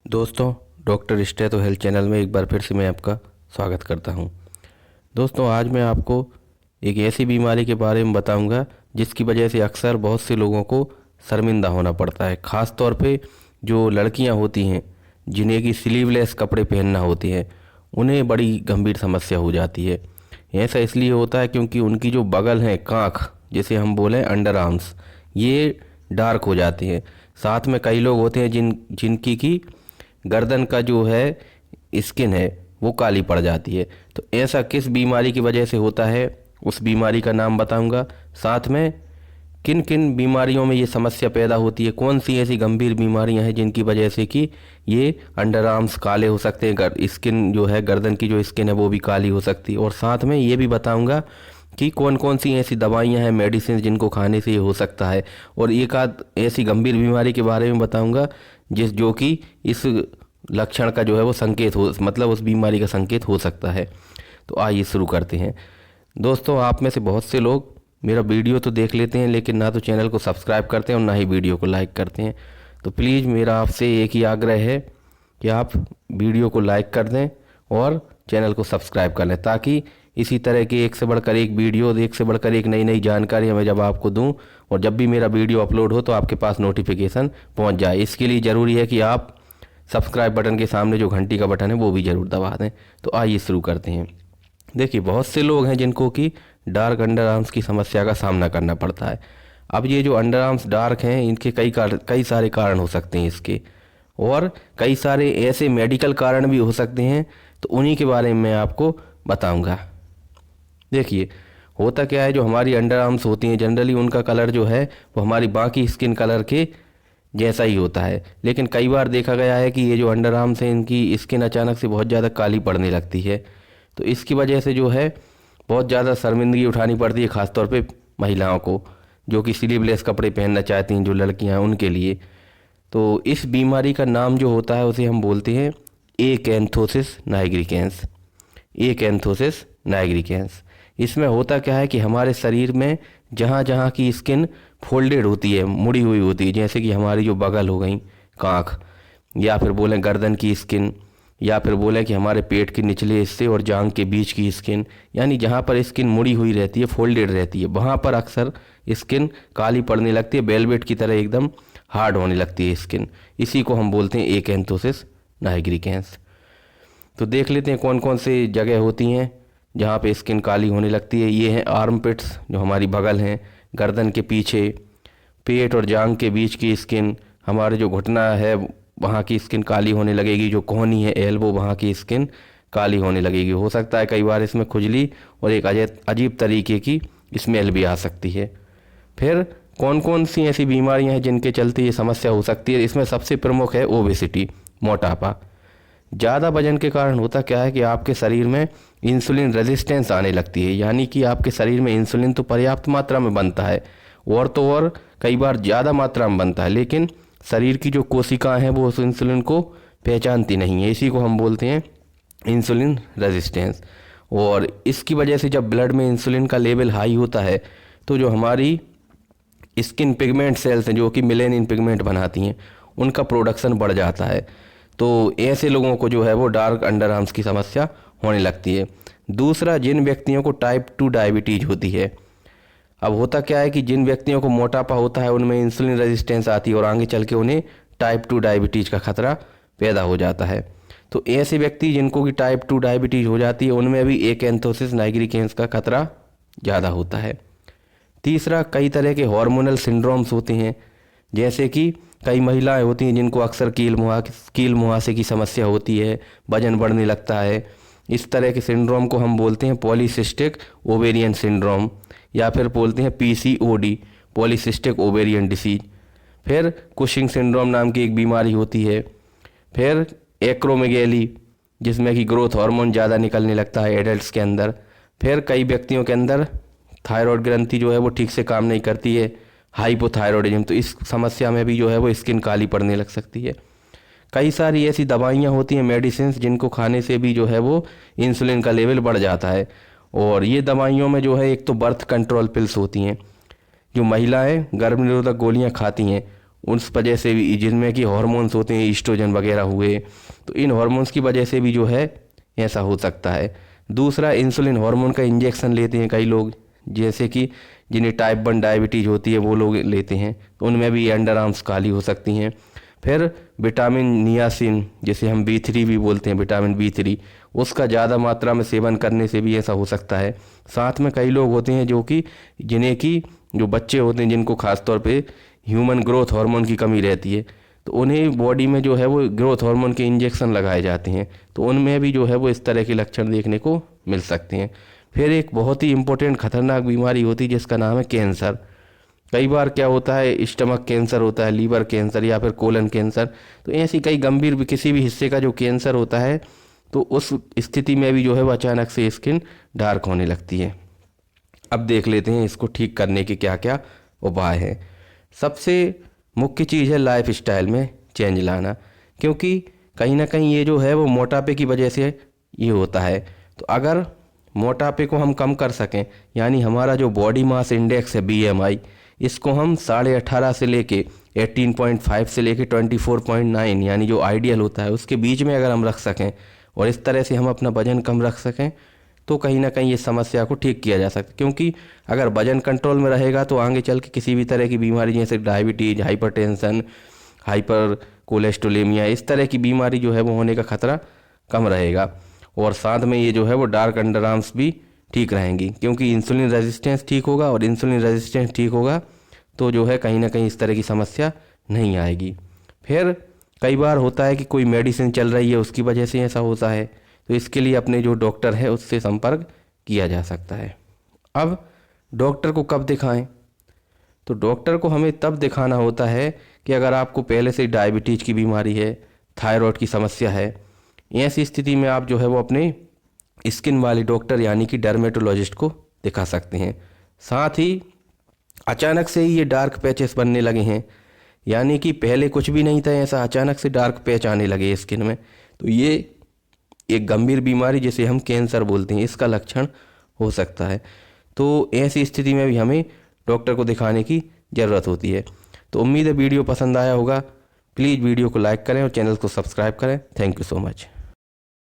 दोस्तों, doctor stetho health channel में एक बार फिर से मैं आपका स्वागत करता हूं। दोस्तों, आज मैं आपको एक ऐसी बीमारी के बारे में बताऊंगा जिसकी वजह से अक्सर बहुत से लोगों को शर्मिंदा होना पड़ता है। ख़ास तौर पे जो लड़कियां होती हैं जिन्हें की स्लीवलेस कपड़े पहनना होते हैं, उन्हें बड़ी गंभीर समस्या हो जाती है। ऐसा इसलिए होता है क्योंकि उनकी जो बगल हैं, काँख जिसे हम बोलें अंडर आर्म्स, ये डार्क हो जाते हैं। साथ में कई लोग होते हैं जिनकी की गर्दन का जो है स्किन है वो काली पड़ जाती है। तो ऐसा किस बीमारी की वजह से होता है, उस बीमारी का नाम बताऊंगा। साथ में किन किन बीमारियों में ये समस्या पैदा होती है, कौन सी ऐसी गंभीर बीमारियां हैं जिनकी वजह से कि ये अंडर आर्म्स काले हो सकते हैं, स्किन जो है गर्दन की जो स्किन है वो भी काली हो सकती है। और साथ में ये भी बताऊंगा कि कौन कौन सी ऐसी दवाइयां हैं, मेडिसिन जिनको खाने से ये हो सकता है। और एक आध ऐसी गंभीर बीमारी के बारे में बताऊंगा जो कि इस लक्षण का जो है वो संकेत हो, मतलब उस बीमारी का संकेत हो सकता है। तो आइए शुरू करते हैं। दोस्तों, आप में से बहुत से लोग मेरा वीडियो तो देख लेते हैं लेकिन ना तो चैनल को सब्सक्राइब करते हैं और ना ही वीडियो को लाइक करते हैं। तो प्लीज़ मेरा आपसे एक ही आग्रह है कि आप वीडियो को लाइक कर दें और चैनल को सब्सक्राइब कर लें, ताकि इसी तरह के एक से बढ़कर एक वीडियो, एक से बढ़कर एक नई नई जानकारी मैं जब आपको दूं और जब भी मेरा वीडियो अपलोड हो तो आपके पास नोटिफिकेशन पहुंच जाए। इसके लिए ज़रूरी है कि आप सब्सक्राइब बटन के सामने जो घंटी का बटन है वो भी ज़रूर दबा दें। तो आइए शुरू करते हैं। देखिए, बहुत से लोग हैं जिनको कि डार्क अंडर आर्म्स की समस्या का सामना करना पड़ता है। अब ये जो अंडर आर्म्स डार्क हैं, इनके कई सारे कारण हो सकते हैं इसके, और कई सारे ऐसे मेडिकल कारण भी हो सकते हैं। तो उन्हीं के बारे में मैं आपको बताऊंगा। देखिए, होता क्या है, जो हमारी अंडर आर्म्स होती हैं जनरली उनका कलर जो है वो हमारी बाकी स्किन कलर के जैसा ही होता है। लेकिन कई बार देखा गया है कि ये जो अंडर आर्म्स हैं इनकी स्किन अचानक से बहुत ज़्यादा काली पड़ने लगती है। तो इसकी वजह से जो है बहुत ज़्यादा शर्मिंदगी उठानी पड़ती है, ख़ासतौर पे महिलाओं को जो कि स्लीवलेस कपड़े पहनना चाहती हैं, जो लड़कियां हैं उनके लिए। तो इस बीमारी का नाम जो होता है उसे हम बोलते हैं एकैंथोसिस नाइग्रिकेंस। Acanthosis nigricans. इसमें होता क्या है कि हमारे शरीर में जहाँ जहाँ की स्किन फोल्डेड होती है, मुड़ी हुई होती है, जैसे कि हमारी जो बगल हो गई, काँख, या फिर बोलें गर्दन की स्किन, या फिर बोलें कि हमारे पेट के निचले हिस्से और जांघ के बीच की स्किन, यानी जहाँ पर स्किन मुड़ी हुई रहती है, फोल्डेड रहती है, वहाँ पर अक्सर स्किन काली पड़ने लगती है, वेलवेट की तरह एकदम हार्ड होने लगती है स्किन। इसी को हम बोलते हैं एकैंथोसिस नाइग्रिकेंस। तो देख लेते हैं कौन कौन से जगह होती हैं जहाँ पे स्किन काली होने लगती है। ये हैं आर्म पिट्स, जो हमारी बगल हैं, गर्दन के पीछे, पेट और जांघ के बीच की स्किन, हमारे जो घुटना है वहाँ की स्किन काली होने लगेगी, जो कोहनी है एल्बो, वहाँ की स्किन काली होने लगेगी। हो सकता है कई बार इसमें खुजली और एक अजीब तरीके की स्मेल भी आ सकती है। फिर कौन कौन सी ऐसी बीमारियां हैं जिनके चलते ये समस्या हो सकती है। इसमें सबसे प्रमुख है ओबेसिटी, मोटापा। ज़्यादा वजन के कारण होता क्या है कि आपके शरीर में इंसुलिन रेजिस्टेंस आने लगती है, यानी कि आपके शरीर में इंसुलिन तो पर्याप्त मात्रा में बनता है और तो और कई बार ज़्यादा मात्रा में बनता है, लेकिन शरीर की जो कोशिकाएं हैं वो उस इंसुलिन को पहचानती नहीं है। इसी को हम बोलते हैं इंसुलिन रेजिस्टेंस। और इसकी वजह से जब ब्लड में इंसुलिन का लेवल हाई होता है तो जो हमारी स्किन पिगमेंट सेल्स हैं, जो कि मेलेनिन पिगमेंट बनाती हैं, उनका प्रोडक्शन बढ़ जाता है। तो ऐसे लोगों को जो है वो डार्क अंडर आर्म्स की समस्या होने लगती है। दूसरा, जिन व्यक्तियों को टाइप 2 डायबिटीज होती है। अब होता क्या है कि जिन व्यक्तियों को मोटापा होता है उनमें इंसुलिन रेजिस्टेंस आती है और आगे चल के उन्हें टाइप 2 डायबिटीज का खतरा पैदा हो जाता है। तो ऐसे व्यक्ति जिनको कि टाइप 2 डायबिटीज हो जाती है उनमें भी एकैंथोसिस नाइग्रिकेंस का खतरा ज़्यादा होता है। तीसरा, कई तरह के हार्मोनल सिंड्रोम्स होते हैं, जैसे कि कई महिलाएं होती हैं जिनको अक्सर कील मुहासे की समस्या होती है, वजन बढ़ने लगता है। इस तरह के सिंड्रोम को हम बोलते हैं पॉलीसिस्टिक ओवेरियन सिंड्रोम, या फिर बोलते हैं पीसीओडी, पॉलीसिस्टिक ओवेरियन डिसीज। फिर कुशिंग सिंड्रोम नाम की एक बीमारी होती है। फिर एक्रोमेगैली, जिसमें कि ग्रोथ हार्मोन ज़्यादा निकलने लगता है एडल्ट्स के अंदर। फिर कई व्यक्तियों के अंदर थायराइड ग्रंथि जो है वो ठीक से काम नहीं करती है, हाइपोथायरॉयडिज्म। तो इस समस्या में भी जो है वो स्किन काली पड़ने लग सकती है। कई सारी ऐसी दवाइयाँ होती हैं, मेडिसिन, जिनको खाने से भी जो है वो इंसुलिन का लेवल बढ़ जाता है। और ये दवाइयों में जो है एक तो बर्थ कंट्रोल पिल्स होती हैं, जो महिलाएं गर्भ निरोधक गोलियां खाती हैं उस वजह से भी, जिनमें कि हार्मोन्स होते हैं ईस्ट्रोजन वगैरह हुए, तो इन हार्मोन्स की वजह से भी जो है ऐसा हो सकता है। दूसरा, इंसुलिन हार्मोन का इंजेक्शन लेते हैं कई लोग, जैसे कि जिन्हें टाइप 1 डायबिटीज़ होती है वो लोग लेते हैं, तो उनमें भी अंडर आर्म्स काली हो सकती हैं। फिर विटामिन नियासिन, जिसे हम B3 भी बोलते हैं, विटामिन B3, उसका ज़्यादा मात्रा में सेवन करने से भी ऐसा हो सकता है। साथ में कई लोग होते हैं जो कि जिन्हें कि जो बच्चे होते हैं जिनको खासतौर पे ह्यूमन ग्रोथ हार्मोन की कमी रहती है, तो उन्हें बॉडी में जो है वो ग्रोथ हार्मोन के इंजेक्शन लगाए जाते हैं, तो उनमें भी जो है वो इस तरह के लक्षण देखने को मिल सकते हैं। फिर एक बहुत ही इम्पोर्टेंट खतरनाक बीमारी होती है जिसका नाम है कैंसर। कई बार क्या होता है, स्टमक कैंसर होता है, लीवर कैंसर या फिर कोलन कैंसर, तो ऐसी कई गंभीर किसी भी हिस्से का जो कैंसर होता है, तो उस स्थिति में भी जो है वो अचानक से स्किन डार्क होने लगती है। अब देख लेते हैं इसको ठीक करने के क्या क्या उपाय हैं। सबसे मुख्य चीज़ है लाइफ स्टाइल में चेंज लाना, क्योंकि कहीं ना कहीं ये जो है वो मोटापे की वजह से ये होता है। तो अगर मोटापे को हम कम कर सकें, यानी हमारा जो बॉडी मास इंडेक्स है BMI, इसको हम 18.5 से लेके 18.5 से लेके 24.9, यानी जो आइडियल होता है उसके बीच में अगर हम रख सकें और इस तरह से हम अपना वजन कम रख सकें, तो कहीं ना कहीं ये समस्या को ठीक किया जा सकता है। क्योंकि अगर वजन कंट्रोल में रहेगा तो आगे चल के किसी भी तरह की बीमारी जैसे डायबिटीज़, हाइपरटेंशन, हाइपर कोलेस्ट्रोलेमिया, इस तरह की बीमारी जो है वो होने का खतरा कम रहेगा। और साथ में ये जो है वो डार्क अंडर आर्म्स भी ठीक रहेंगी, क्योंकि इंसुलिन रेजिस्टेंस ठीक होगा, और इंसुलिन रेजिस्टेंस ठीक होगा तो जो है कहीं ना कहीं इस तरह की समस्या नहीं आएगी। फिर कई बार होता है कि कोई मेडिसिन चल रही है उसकी वजह से ऐसा होता है, तो इसके लिए अपने जो डॉक्टर है उससे संपर्क किया जा सकता है। अब डॉक्टर को कब दिखाएं? तो डॉक्टर को हमें तब दिखाना होता है कि अगर आपको पहले से डायबिटीज़ की बीमारी है, थायराइड की समस्या है, ऐसी स्थिति में आप जो है वो अपने स्किन वाले डॉक्टर यानी कि डर्मेटोलॉजिस्ट को दिखा सकते हैं। साथ ही अचानक से ही ये डार्क पैचेस बनने लगे हैं, यानी कि पहले कुछ भी नहीं था, ऐसा अचानक से डार्क पैच आने लगे स्किन में, तो ये एक गंभीर बीमारी जिसे हम कैंसर बोलते हैं, इसका लक्षण हो सकता है। तो ऐसी स्थिति में भी हमें डॉक्टर को दिखाने की ज़रूरत होती है। तो उम्मीद है वीडियो पसंद आया होगा। प्लीज़ वीडियो को लाइक करें और चैनल को सब्सक्राइब करें। Thank you so much.